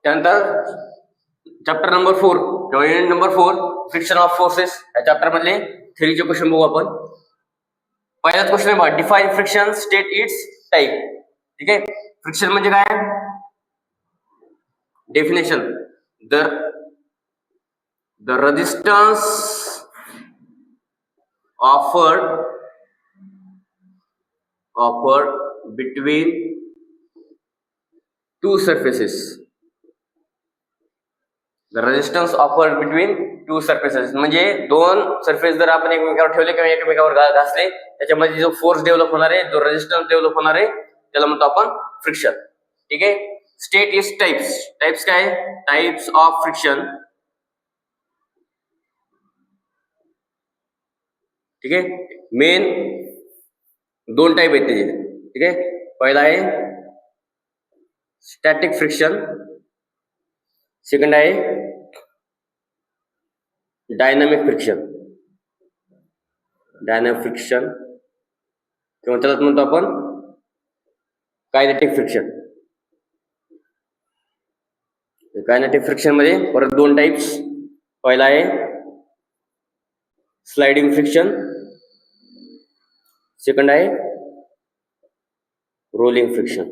त्यानंतर chapter number 4 किंवा unit number 4 friction of forces या चॅप्टर मधले थ्योरीचे क्वेश्चन बघू आपण. पहिलाच क्वेश्चन आहे बघा, define friction, state it's type. ठीक आहे, फ्रिक्शन म्हणजे काय? Definition, the resistance offered between two surfaces. The resistance offered between two surfaces म्हणजे दोन सरफेस जर आपण एकमेकावर ठेवले किंवा एकमेकावर घासले त्याच्यामध्ये जो फोर्स डेव्हलप होणार आहे, जो रेजिस्टन्स डेव्हलप होणार आहे त्याला म्हणतो आपण फ्रिक्शन. ठीक आहे. State is types. टाइप्स काय? Types of friction. ठीक आहे. मेन दोन टाइप आहेत त्याचे. ठीक आहे. पहिला आहे स्टॅटिक फ्रिक्शन, सेकंड आहे डायनामिक फ्रिक्शन. डायनामिक फ्रिक्शन किंवा त्यालाच म्हणतो आपण कायनेटिक फ्रिक्शन. कायनेटिक फ्रिक्शन मध्ये परत दोन टाइप्स. पहिला आहे स्लाइडिंग फ्रिक्शन, सेकंड आहे रोलिंग फ्रिक्शन.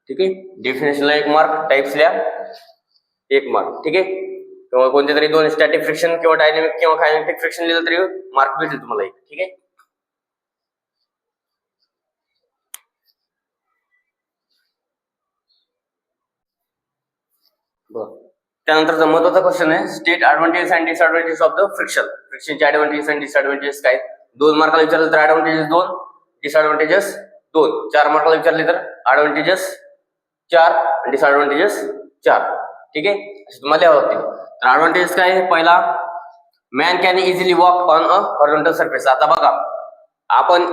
ठीक आहे. डेफिनेशनला 1 मार्क, टाइप्सला 1 मार्क. ठीक आहे. किंवा कोणते तरी दोन स्टॅटिक फ्रिक्शन किंवा डायनामिक किंवा कायनेटिक फ्रिक्शन लिहिलं तरी मार्क भेटेल तुम्हाला 1. ठीक आहे. त्यानंतरचा महत्वाचा क्वेश्चन आहे state advantages and disadvantages of the friction. फ्रिक्शनचे ऍडव्हान्टेजेस आणि डिसएडव्हान्टेजेस काय? 2 मार्काला विचारलं तर ऍडव्हान्टेजेस 2, डिसएडव्हान्टेजेस 2. 4 मार्काला विचारले तर ऍडव्हान्टेजेस 4 आणि डिसएडव्हान्टेजेस 4. ठीक आहे. असे तुम्हाला लिहावं लागतील. तर ऍडव्हान्टेजेस काय आहे? पहिला, man can easily walk on a horizontal surface. आता बघा, आपण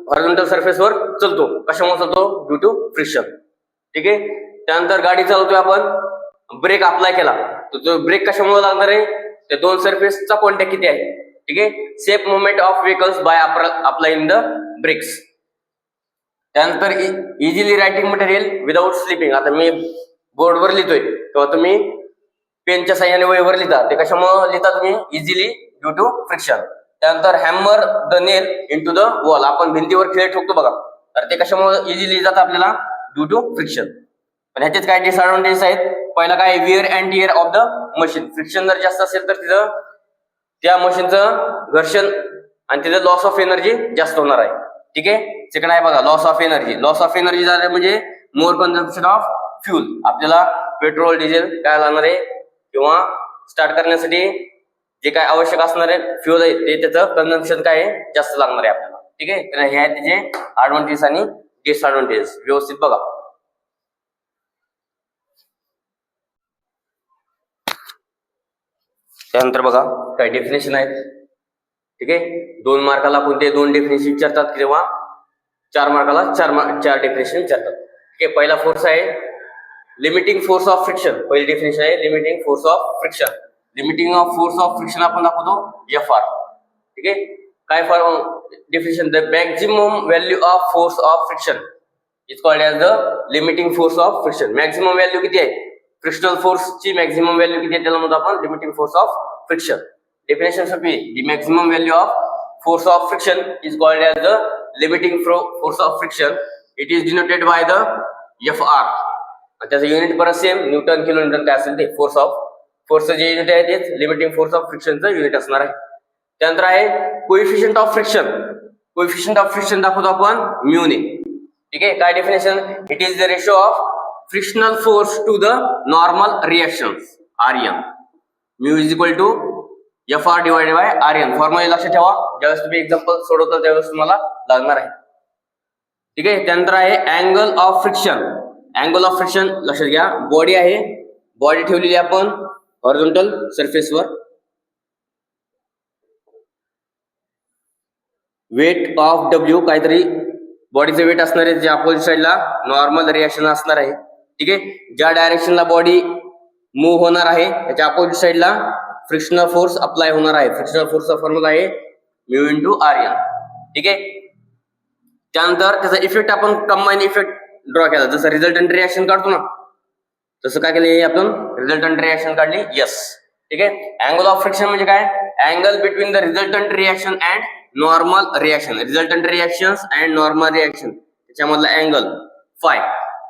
हॉरिझॉन्टल सरफेसवर चलतो. कशामुळे चलतो? Due to friction. ठीक आहे. त्यानंतर गाडी चालवतोय आपण, ब्रेक अप्लाय केला तर तो ब्रेक कशामुळे लागणार आहे? त्या दोन सरफेसचा कॉन्टॅक्ट किती आहे. ठीक आहे. Safe movement of vehicles by applying the brakes. त्यानंतर easily writing material without slipping. आता मी बोर्डवर लिहितोय किंवा तुम्ही पेनच्या साह्याने वहीवर लिहिता, ते कशामुळे लिहिता तुम्ही? Easily due to friction. त्यानंतर hammer the nail into the wall. आपण भिंतीवर खिळे ठोकतो बघा, तर ते कशामुळे इझिली जातात आपल्याला? Due to friction. पण ह्याच्यात काय डिसएडव्हान्टेजेस आहेत? पहिला काय? Wear and tear of the machine. Friction जर जास्त असेल तर तिथं त्या मशीनचं घर्षण आणि तिथं लॉस ऑफ एनर्जी जास्त होणार आहे. ठीक आहे. सेकंड आहे बघा, loss of energy. Loss of energy झालं म्हणजे मोर कन्झम्पशन ऑफ फ्यूल. आपल्याला पेट्रोल डिझेल काय लागणार आहे किंवा स्टार्ट करण्यासाठी जे काय आवश्यक असणार आहे फ्यूल आहे ते त्याचं कन्झम्पशन काय आहे? जास्त लागणार आहे आपल्याला. ठीक आहे. तर हे आहे त्याचे ऍडव्हान्टेजेस आणि डिसएडव्हान्टेजेस. व्यवस्थित बघा. त्यानंतर बघा काय डेफिनेशन आहेत. ठीक आहे. 2 मार्काला कोणते 2 डेफिनेशन विचारतात किंवा 4 मार्काला 4 डेफिनेशन विचारतात. ठीक आहे. पहिला फोर्स आहे लिमिटिंग फोर्स ऑफ फ्रिक्शन. पहिली डेफिनेशन आहे limiting force of friction. Limiting of force of friction आपण दाखवतो FR. ठीक आहे. काय for definition? The maximum value of force of friction is called as the limiting force of friction. Maximum value किती आहे? Frictional फोर्सची maximum value किती आहे त्याला म्हणतो आपण limiting force of friction. Definition should be the maximum value of force of friction is called as the limiting force of friction. It is denoted by the FR. त्याचं unit परत same newton kilometer काय असेल ते फोर्सचं जे unit आहे तेच limiting force of फ्रिक्शनचं युनिट असणार आहे. त्यानंतर आहे coefficient of friction. Coefficient of friction दाखवतो आपण म्यू ने. ठीक आहे. काय definition? It is the ratio of frictional force to the normal reactions RN. Mu is equal to FR divided by RN. Formula लक्षात ठेवा, ज्यावेळेस तुम्ही एक्झाम्पल सोडवता त्यावेळेस तुम्हाला लागणार आहे. ठीक आहे. त्यानंतर आहे angle of friction. Angle of friction लक्षात घ्या. बॉडी आहे, बॉडी ठेवलेली आपण हॉरिझॉन्टल सरफेसवर. वेट ऑफ W काहीतरी बॉडीचं वेट असणार आहे, जे अपोजिट साईडला नॉर्मल रिएक्शन असणार आहे. ठीक आहे. ज्या डायरेक्शनला बॉडी मूव्ह होणार आहे त्याच्या अपोजिट साईडला फ्रिक्शनल फोर्स अप्लाय होणार आहे. फ्रिक्शनल फोर्सचा फॉर्म्युला आहे म्यू इंटू RN. ठीक आहे. त्यानंतर त्याचा इफेक्ट आपण कंबाईन इफेक्ट ड्रॉ केला. जसं रिझल्टंट रिएक्शन काढतो ना तसं काय केलं आपण रिझल्टंट रिएक्शन काढली यस. ठीक आहे. अँगल ऑफ फ्रिक्शन म्हणजे काय? Angle between the resultant reaction and normal reaction. Resultant reactions and normal reaction त्याच्यामधला अँगल फाय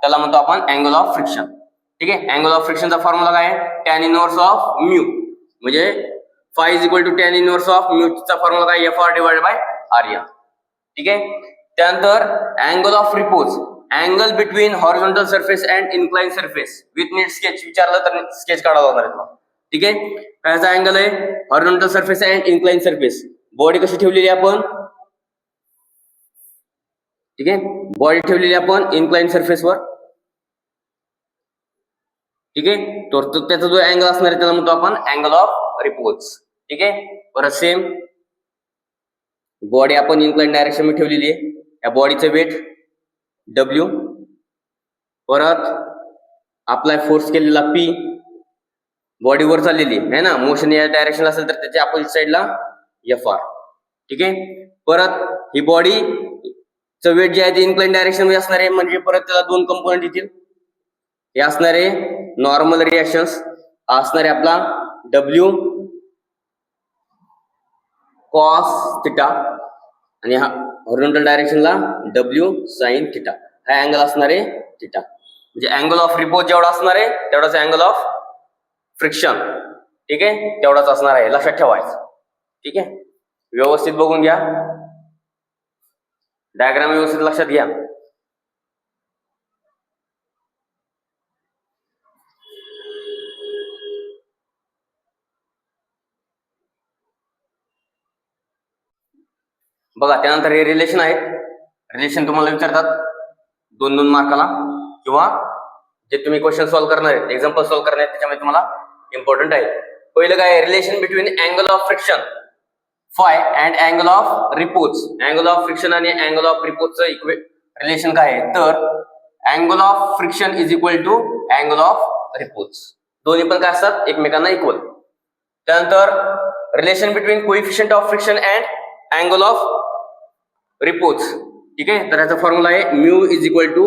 त्याला म्हणतो आपण अँगल ऑफ फ्रिक्शन. ठीक आहे. अँगल ऑफ फ्रिक्शनचा फॉर्म्युला काय आहे? टॅन इनव्हर्स ऑफ म्यू म्हणजे phi is equal to tan inverse of mu चा फॉर्म्युला काय? F R divided by R N. ठीक आहे. त्यानंतर angle of repose angle between horizontal surface and incline surface with neat sketch विचारलं तर sketch काढावं लागणार आहे तुम्हाला. ठीक आहे. कायचा अँगल आहे? Horizontal surface and incline surface. Body कशी ठेवलेली आपण? ठीक आहे. बॉडी ठेवलेली आपण इन्क्लाइन सरफेसवर. ठीक आहे. तर त्याचा जो अँगल असणार आहे त्याला म्हणतो आपण अँगल ऑफ रिपोज. ठीक आहे. परत सेम बॉडी आपण इन्क्लाइन डायरेक्शन मध्ये ठेवलेली आहे. या बॉडीचं वेट डब्ल्यू, परत अप्लाय फोर्स केलेला पी, बॉडीवर चाललेली आहे ना, मोशन या डायरेक्शनला असेल तर त्याच्या अपोजिट साईडला एफ आर. ठीक आहे. परत ही बॉडीचं वेट जे आहे ते इन्क्लाइन डायरेक्शन मध्ये असणार आहे म्हणजे परत त्याला दोन कंपोनेंट येतील. हे असणार आहे नॉर्मल रिएक्शन्स, असणार आहे आपला डब्ल्यू कॉस थिटा आणि हा हॉरिझॉन्टल डायरेक्शनला डब्ल्यू साइन थिटा. हा अँगल असणार आहे थिटा. म्हणजे अँगल ऑफ रिपोज जेवढा असणार आहे तेवढाच अँगल ऑफ फ्रिक्शन. ठीक आहे. तेवढाच असणार आहे, लक्षात ठेवायचं. ठीक आहे. व्यवस्थित बघून घ्या, डायग्राम व्यवस्थित लक्षात घ्या. बघा त्यानंतर हे रिलेशन आहेत. रिलेशन तुम्हाला विचारतात 2-2 मार्काला किंवा जे तुम्ही क्वेश्चन सॉल्व्ह करणार आहेत, एक्झाम्पल सॉल्व्ह करणार आहेत त्याच्यामध्ये तुम्हाला इम्पॉर्टंट आहे. पहिलं काय? Relation between angle of friction phi and angle of repose. Angle of friction आणि अँगल ऑफ रिपोजचं रिलेशन काय आहे? तर angle of friction is equal to angle of repose. दोन्ही पण काय असतात? एकमेकांना इक्वल. त्यानंतर relation between coefficient of friction and angle of repose. ठीक आहे. तर याचा फॉर्म्युला आहे mu is equal to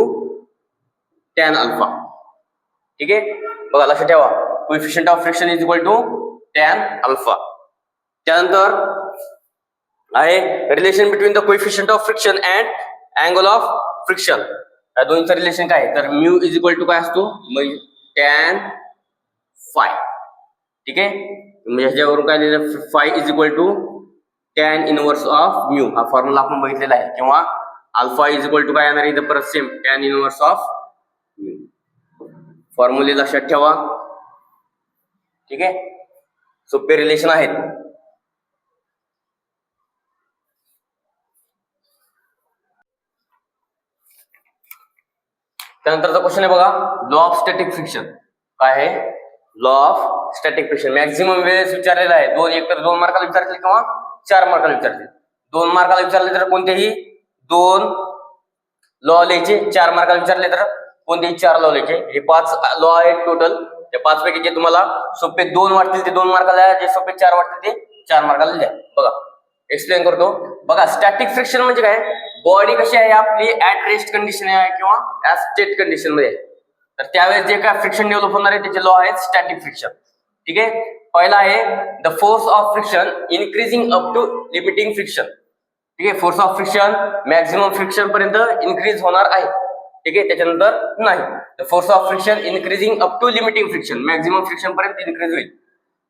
tan alpha. ठीक आहे. बघा लक्षात ठेवा, coefficient of friction is equal to tan alpha. त्यानंतर आहे relation between the coefficient of friction and angle of friction. या दोन्हीचं रिलेशन काय? तर म्यू इज इक्वल टू काय असतो? Tan phi. ठीक आहे. म्हणजे ह्याच्यावरून काय लिहिलं? Phi is equal to tan inverse of mu. हा फॉर्म्युला आपण बघितलेला आहे. किंवा अल्फा इज इक्वल टू काय येणार आहे? परत same tan inverse of mu. फॉर्म्युले लक्षात ठेवा. ठीक आहे. सोपे रिलेशन आहेत. त्यानंतरचा क्वेश्चन आहे बघा, लॉ ऑफ स्टॅटिक फ्रिक्शन. काय आहे? Law of static friction. Maximum वेळेस विचारलेला आहे. एकतर 2 मार्काला विचारतील किंवा 4 मार्काला विचारतील. 2 मार्काला विचारले तर कोणतेही 2 लॉ लिहायचे. 4 मार्काला विचारले तर कोणतेही 4 लॉ लिहायचे. हे 5 लॉ आहेत टोटल. त्या 5 पैकी जे तुम्हाला सोपे 2 वाटतील ते 2 मार्काला, जे सोपे 4 वाटतील ते 4 मार्काला लिहा. बघा एक्सप्लेन करतो. बघा स्टॅटिक फ्रिक्शन म्हणजे काय? बॉडी कशी आहे आपली ऍट रेस्ट कंडिशन आहे किंवा ऍट स्टेट कंडिशन मध्ये आहे. तर त्यावेळेस जे काय फ्रिक्शन डेव्हलप होणार आहे त्याचे लॉ आहेत स्टॅटिक फ्रिक्शन. ठीक आहे. पहिला आहे the force of friction increasing up to limiting friction. ठीक आहे. Force of friction maximum friction पर्यंत इन्क्रीज होणार आहे. ठीक आहे. त्याच्यानंतर नाही. The force of friction increasing up to limiting friction, maximum friction पर्यंत इन्क्रीज होईल.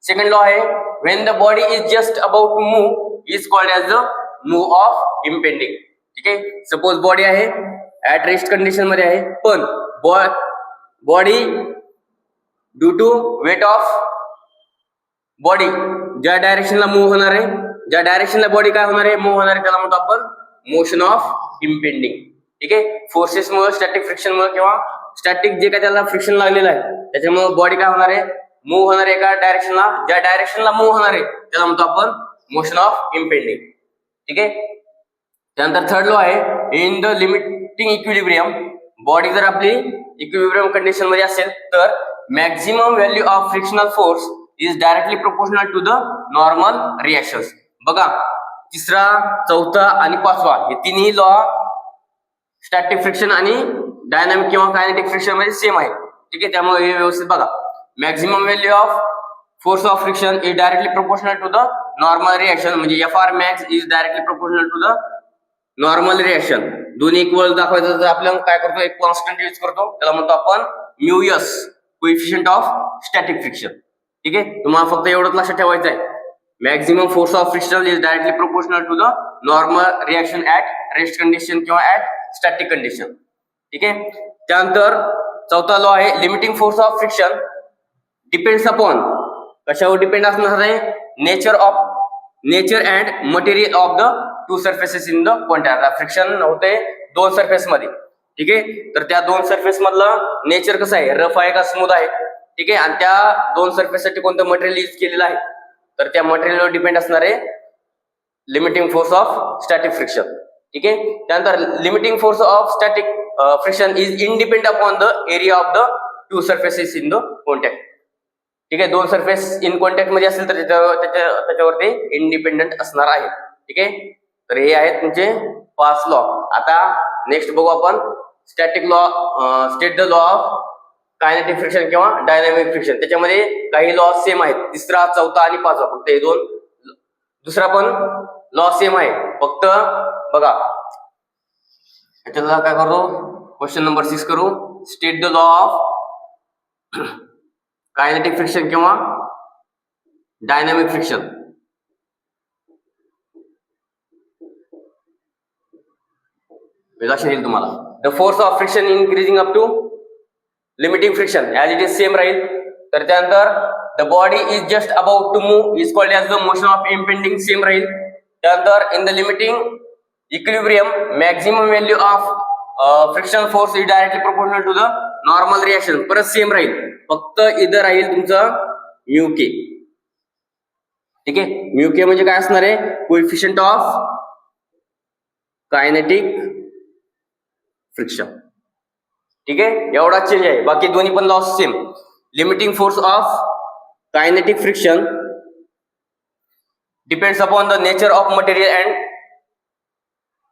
सेकंड लॉ आहे when the body is just about to move is called as the move of impending. ठीक आहे. सपोज बॉडी आहे at rest condition मध्ये आहे, पण body due to weight of body ज्या डायरेक्शनला मूव्ह होणार आहे, ज्या डायरेक्शनला बॉडी काय होणार आहे? मूव्ह होणार आहे, त्याला म्हणतो आपण मोशन ऑफ इम्पेंडिंग. ठीक आहे. फोर्सेसमुळे, स्टॅटिक फ्रिक्शनमुळे किंवा स्टॅटिक जे काय त्याला फ्रिक्शन लागलेलं आहे त्याच्यामुळे बॉडी काय होणार आहे? मूव्ह होणार आहे एका डायरेक्शनला. ज्या डायरेक्शनला मूव्ह होणार आहे त्याला म्हणतो आपण मोशन ऑफ इम्पेंडिंग. ठीक आहे. त्यानंतर थर्ड लॉ आहे in the limiting equilibrium. Body जर आपली इक्विलिब्रियम कंडिशन मध्ये असेल तर maximum value of frictional force is directly proportional to the normal reactions. बघा तिसरा, चौथा आणि 5वा हे तिन्ही लॉ स्टॅटिक फ्रिक्शन आणि डायनामिक किंवा कायनेटिक फ्रिक्शन मध्ये सेम आहे. ठीक आहे, त्यामुळे हे व्यवस्थित बघा. Maximum value of force of friction is directly proportional to the normal reaction, म्हणजे Fr max is directly proportional to the normal reaction. दोन्ही इक्वल दाखवायचं तर आपण काय करतो, एक कॉन्स्टंट यूज करतो, त्याला म्हणतो आपण μs, coefficient of static friction. ठीक आहे, तुम्हाला फक्त एवढंच लक्षात ठेवायचं आहे. Maximum force of friction is directly proportional to the normal reaction at rest condition किंवा ऍट स्टॅटिक कंडिशन. ठीक आहे, त्यानंतर चौथा लॉ आहे limiting force of friction depends upon, कशावर डिपेंड असणार आहे, nature and material of the two surfaces in the contact. Friction होते दोन सरफेस मध्ये. ठीक आहे, तर त्या दोन सरफेस मधलं नेचर कसं आहे, रफ आहे का स्मूथ आहे. ठीक आहे, आणि त्या दोन सरफेस साठी कोणतं मटेरियल यूज केलेलं आहे, तर त्या मटेरियलवर डिपेंड असणार आहे limiting force of static friction. ठीक आहे, त्यानंतर limiting force of static friction is independent upon the area of the two surfaces in the contact. ठीक आहे, दोन सरफेस इन कॉन्टॅक्ट मध्ये असेल तर त्याच्यावर ते इंडिपेंडेंट असणार आहे. ठीक आहे, तर हे आहेत तुमचे 5 लॉ. आता नेक्स्ट बघू आपण static law, state the law of kinetic friction किंवा डायनामिक फ्रिक्शन. त्याच्यामध्ये काही लॉ सेम आहेत, तिसरा, चौथा आणि पाचवा, फक्त हे दोन. दुसरा पण लॉ सेम आहे, फक्त बघा याच्याला काय करू, क्वेश्चन नंबर 6 करू. State the law of kinetic friction किंवा डायनामिक फ्रिक्शन. लक्षात येईल तुम्हाला. The force of friction increasing up to limiting friction as it is same राहील. तर त्यानंतर the body is just about to move is called as the motion of impending, same राहील. त्यानंतर in the limiting equilibrium maximum value of friction force is directly proportional to the normal reaction, परत same राहील, फक्त इथं राहील तुमचं mu के. ठीक आहे, म्यू के म्हणजे काय असणार आहे, कोएफिशियंट ऑफ कायनेटिक फ्रिक्शन. ठीक आहे, एवढा चेंज आहे, बाकी दोन्ही पण laws same. Limiting force of kinetic friction depends upon the nature of material and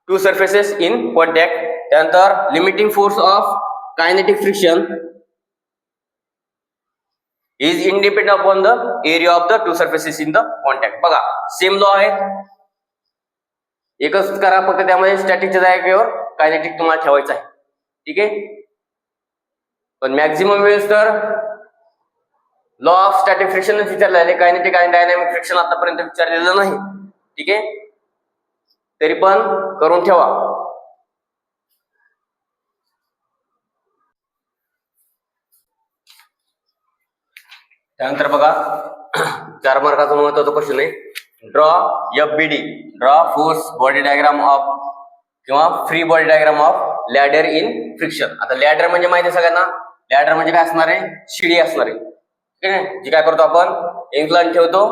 two surfaces in contact. त्यानंतर limiting force of kinetic friction is independent upon the area of the two surfaces in the contact. बघा same law आहे, एकच करा, फक्त त्यामध्ये स्टॅटिकच्या जागेवर kinetic तुम्हाला ठेवायचं आहे. ठीक आहे, पण मॅक्झिमम वेळेस तर लॉ ऑफ स्टॅटिक फ्रिक्शन विचारलेलं आहे, कायनेटिक आणि डायनामिक फ्रिक्शन आतापर्यंत विचारलेलं नाही. ठीक आहे, तरी पण करून ठेवा. त्यानंतर बघा 4 मार्काचा महत्वाचा क्वेश्चन आहे, draw FBD, draw force body diagram of किंवा free body diagram of ladder in friction. आता लॅडर म्हणजे माहिती आहे सगळ्यांना, लॅडर म्हणजे काय असणार आहे, शिडी असणार आहे. ठीक आहे, जी काय करतो आपण, इन्क्लाइन ठेवतो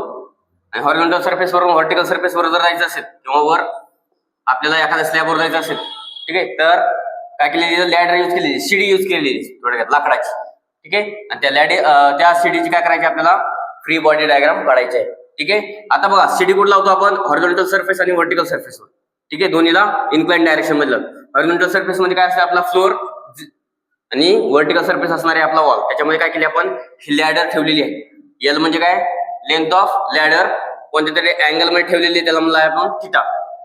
आणि हॉरिझॉन्टल सरफेस वरून व्हर्टिकल सरफेस वर जर जायचं असेल किंवा वर आपल्याला एखाद्या स्लॅबवर जायचं असेल, ठीक आहे, तर काय केलेली, लॅडर यूज केलेली, शिडी यूज केलेली थोडक्यात लाकडाची. ठीक आहे, आणि त्या सीडीची काय करायची, आपल्याला फ्री बॉडी डायग्राम काढायची आहे. ठीक आहे, आता बघा सीडी कुठं लावतो आपण, हॉरिझॉन्टल सरफेस आणि व्हर्टिकल सरफेसवर. ठीक आहे, दोन्हीला इन्क्लाइन डायरेक्शन मधलं. हॉरिझॉन्टल सरफेस मध्ये काय असतं, आपला फ्लोर, आणि व्हर्टिकल सरफेस असणार आहे आपला वॉल. त्याच्यामध्ये काय केली आपण, ही लॅडर ठेवलेली आहे. एल म्हणजे काय, लेंथ ऑफ लॅडर, कोणत्या तरी अँगल मध्ये ठेवलेली, त्याला म्हणलं आपण थिटा.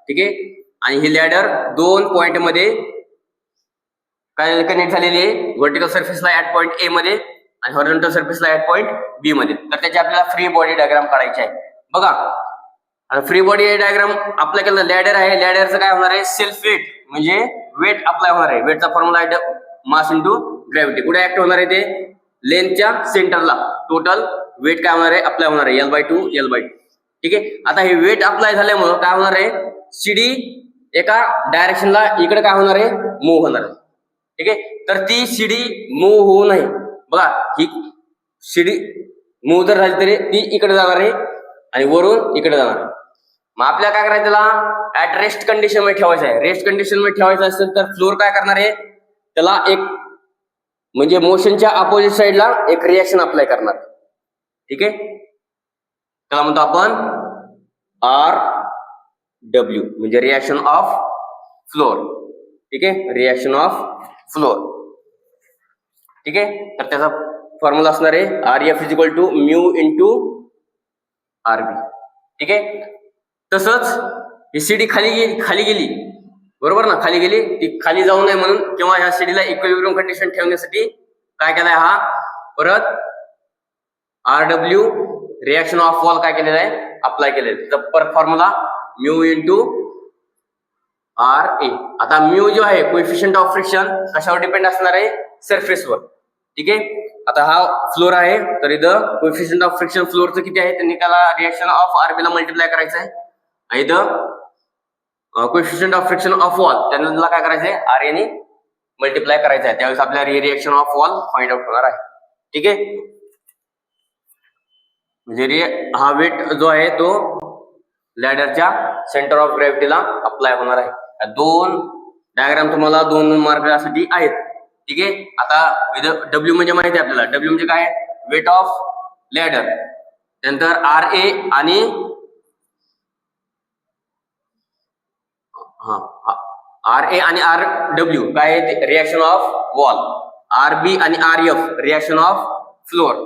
ठीक आहे, आणि ही लॅडर 2 पॉइंट मध्ये काय कनेक्ट झालेली आहे, व्हर्टिकल सरफेसला ऍट पॉइंट ए मध्ये आणि हॉरिझॉन्टल सरफेसला ऍट पॉइंट बी मध्ये. तर त्याची आपल्याला फ्री बॉडी डायग्राम काढायची आहे. बघा, आता फ्री बॉडी डायग्राम अप्लाय केलं, लॅडर आहे, लॅडरचं काय होणार आहे, सेल्फ वेट, म्हणजे वेट अप्लाय होणार आहे. वेटचा फॉर्म्युला आहे मास इंटू ग्रॅव्हिटी. कुठे ऍक्ट होणार आहे ते, लेंथच्या सेंटरला. टोटल वेट काय होणार आहे, अप्लाय होणार आहे, L/2 L/2. ठीक आहे, आता हे वेट अप्लाय झाल्यामुळे काय होणार आहे, सीडी एका डायरेक्शनला इकडे काय होणार आहे, मूव्ह होणार आहे. ठीक आहे, तर ती सीडी मूव्ह होऊ नये. बघा, ही सीडी मूव्ह जर झाली तरी ती इकडे जाणार आहे आणि वरून इकडे जाणार आहे. मग आपल्याला काय करायचं, त्याला ऍट रेस्ट कंडिशन मध्ये ठेवायचं आहे. रेस्ट कंडिशन मध्ये ठेवायचं असेल तर फ्लोर काय करणार आहे, त्याला एक म्हणजे मोशनच्या अपोजिट साइडला एक रिएक्शन अप्लाय करणार. ठीक आहे, त्याला म्हणतो आपण RW, म्हणजे रिएक्शन ऑफ फ्लोर. ठीक आहे, रिएक्शन ऑफ फ्लोर. ठीक आहे. तर त्याचा फॉर्म्युला असणार आहे RF is equal to mu into RB. ठीक आहे. तसंच ही सीडी खाली गेली बरोबर ना, खाली गेली, ती खाली जाऊ नये म्हणून किंवा ह्या सीडीला इक्विलिब्रियम कंडिशन ठेवण्यासाठी काय केलाय हा परत RW रिएक्शन ऑफ वॉल काय केलेलं आहे अप्लाय केलेलं आहे. तर परत फॉर्म्युला म्यू इंटू RA. आता म्यू जो आहे कोएफिशियंट ऑफ फ्रिक्शन कशावर डिपेंड असणार आहे सरफेसवर. ठीक आहे. आता हा फ्लोर आहे तर इथं कोएफिशियंट ऑफ फ्रिक्शन फ्लोअरचं किती आहे त्यांनी त्याला रिएक्शन ऑफ RB ला मल्टिप्लाय करायचं आहे. इथं coefficient of friction of wall त्यांना काय करायचंय RA ने मल्टिप्लाय करायचं आहे. त्यावेळेस आपल्याला reaction of wall find out होणार आहे. ठीक आहे. म्हणजे हा वेट जो आहे तो लॅडरच्या सेंटर ऑफ ग्रॅव्हिटीला अप्लाय होणार आहे. दोन डायग्राम तुम्हाला 2 मार्कासाठी आहेत. ठीक आहे. आता इथं W म्हणजे माहिती आहे आपल्याला, W म्हणजे काय वेट ऑफ लॅडर, त्यानंतर RA आणि RA आणि RW काय आहे रिएक्शन ऑफ वॉल, RB आणि RF reaction of floor,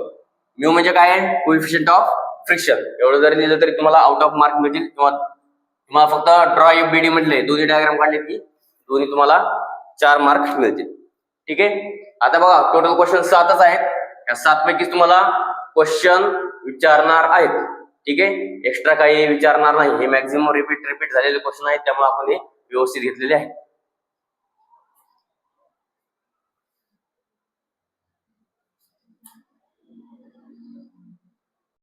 mu म्हणजे काय आहे कोएफिशियंट ऑफ फ्रिक्शन. एवढं जरी लिहिलं तरी तुम्हाला आउट ऑफ मार्क मिळतील किंवा तुम्हाला फक्त ड्रॉ FBD म्हटले दोन्ही डायग्राम काढले की दोन्ही तुम्हाला 4 मार्क मिळतील. ठीक आहे. आता बघा टोटल क्वेश्चन 7च आहेत. या 7 पैकी तुम्हाला क्वेश्चन विचारणार आहेत. ठीक आहे. एक्स्ट्रा काही विचारणार नाही. हे मॅक्झिमम रिपीट झालेले क्वेश्चन आहेत त्यामुळे आपण हे व्यवस्थित घेतलेले आहेत.